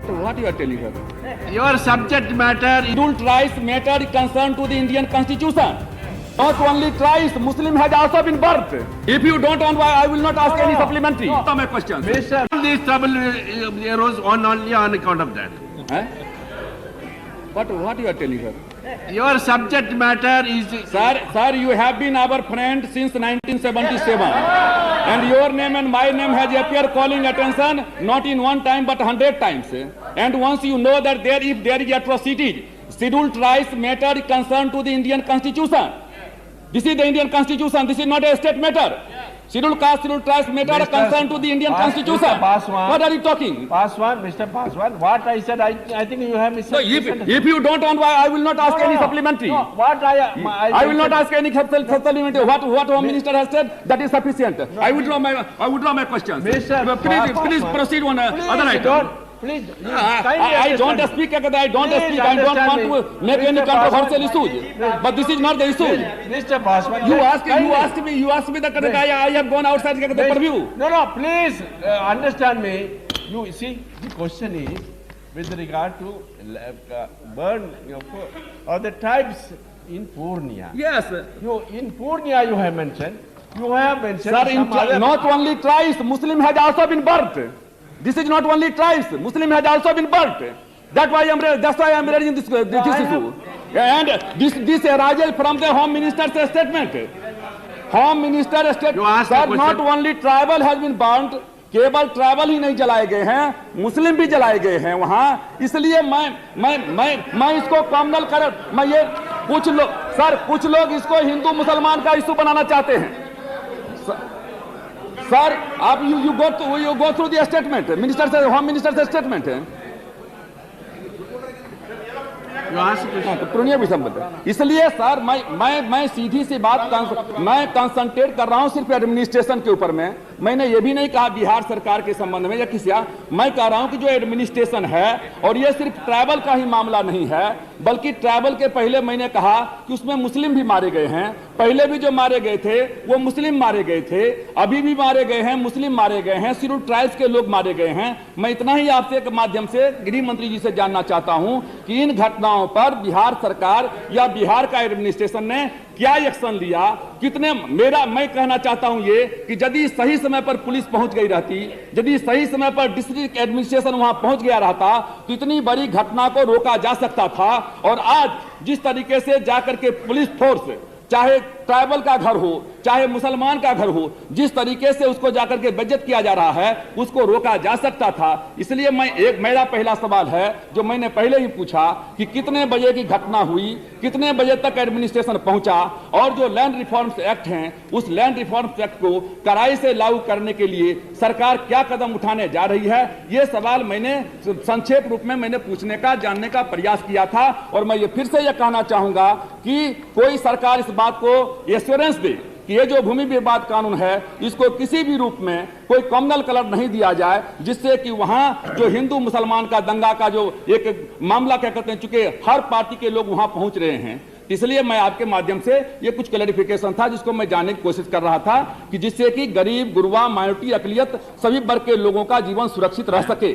What you are telling her? Your subject matter is Scheduled tribes matter concerned to the Indian Constitution. Not only tribes, Muslim has also been birthed. If you don't want, I will not ask any supplementary. No. My question. Mr. This trouble arose only on account of that. Eh? What you are telling her? Your subject matter is Sir, you have been our friend since 1977. And your name and my name has appeared calling attention, not in one time but 100 times. And once you know that if there is atrocity, scheduled tribes matter concerned to the Indian Constitution. This is the Indian Constitution, this is not a state matter. Scheduled caste, scheduled tribes matter concerned to the Indian Constitution. What are you talking? Paswan, Mr. Paswan, what I said, I think you have misunderstood. No, if you don't want, I will not ask any supplementary. No, what I will not ask any supplementary. What Home Minister has said, that is sufficient. No, I withdraw my questions. Please proceed on other item. Please, I don't speak. I don't want to make any controversial issues. But this is not the issue. Mr. Paswan, You asked me that I have gone outside the purview. No, please understand me. You see, the question is with regard to burn or the tribes in Purnia. Yes. In Purnia you have mentioned. Sir, not only tribes, Muslim has also been birthed. This is not only tribes, Muslim has also been burnt. That's why I am raising this issue. And this arises from the Home Minister's statement. Home Minister's statement, sir, not only tribal has been burnt, केवल tribal ही नहीं जलाए गए हैं, मुस्लिम भी जलाए गए हैं वहां. इसलिए मैं इसको कॉमनल कर, मैं ये कुछ लोग इसको हिंदू मुसलमान का इशू बनाना चाहते हैं. Sir, you go through the statement. Home Minister's statement. You ask question. पुरानिया भी संबंध. इसलिए सर मैं सीधी सी बात मैं कंसंट्रेट कर रहा हूं सिर्फ एडमिनिस्ट्रेशन के ऊपर में. मैंने ये भी नहीं कहा बिहार सरकार के संबंध में या किसी, मैं कह रहा हूं कि जो एडमिनिस्ट्रेशन है, और ये सिर्फ ट्राइबल का ही मामला नहीं है, बल्कि ट्राइबल के पहले मैंने कहा कि उसमें मुस्लिम भी मारे गए हैं. पहले भी जो मारे गए थे वो मुस्लिम मारे गए थे, अभी भी मारे गए हैं, मुस्लिम मारे गए हैं, शेड्यूल्ड ट्राइब्स के लोग मारे गए हैं. मैं इतना ही आपसे के माध्यम से गृह मंत्री जी से जानना चाहता हूं कि इन घटनाओं पर बिहार सरकार या बिहार का एडमिनिस्ट्रेशन ने क्या एक्शन लिया, कितने. मैं कहना चाहता हूं ये कि यदि सही समय पर पुलिस पहुंच गई रहती, यदि सही समय पर डिस्ट्रिक्ट एडमिनिस्ट्रेशन वहां पहुंच गया रहता, तो इतनी बड़ी घटना को रोका जा सकता था. और आज जिस तरीके से जाकर के पुलिस फोर्स, चाहे ट्राइबल का घर हो चाहे मुसलमान का घर हो, जिस तरीके से उसको जाकर के बेइज्जत किया जा रहा है, उसको रोका जा सकता था. इसलिए मेरा पहला सवाल है जो मैंने पहले ही पूछा कि कितने बजे की घटना हुई, कितने बजे तक एडमिनिस्ट्रेशन पहुंचा, और जो लैंड रिफॉर्म्स एक्ट हैं उस लैंड रिफॉर्म्स एक्ट को कड़ाई से लागू करने के लिए सरकार क्या कदम उठाने जा रही है. ये सवाल मैंने संक्षेप रूप में मैंने पूछने का, जानने का प्रयास किया था. और मैं ये फिर से यह कहना चाहूंगा कि कोई सरकार इस बात को एश्योरेंस दे कि ये जो भूमि विवाद कानून है इसको किसी भी रूप में कोई कॉमनल कलर नहीं दिया जाए, जिससे कि वहां जो हिंदू मुसलमान का दंगा का जो एक मामला क्या कहते हैं, चूंकि हर पार्टी के लोग वहां पहुंच रहे हैं. इसलिए मैं आपके माध्यम से ये कुछ क्लैरिफिकेशन था जिसको मैं जानने की कोशिश कर रहा था कि जिससे कि गरीब, गुरबा, माइनॉरिटी, अकलियत सभी वर्ग के लोगों का जीवन सुरक्षित रह सके.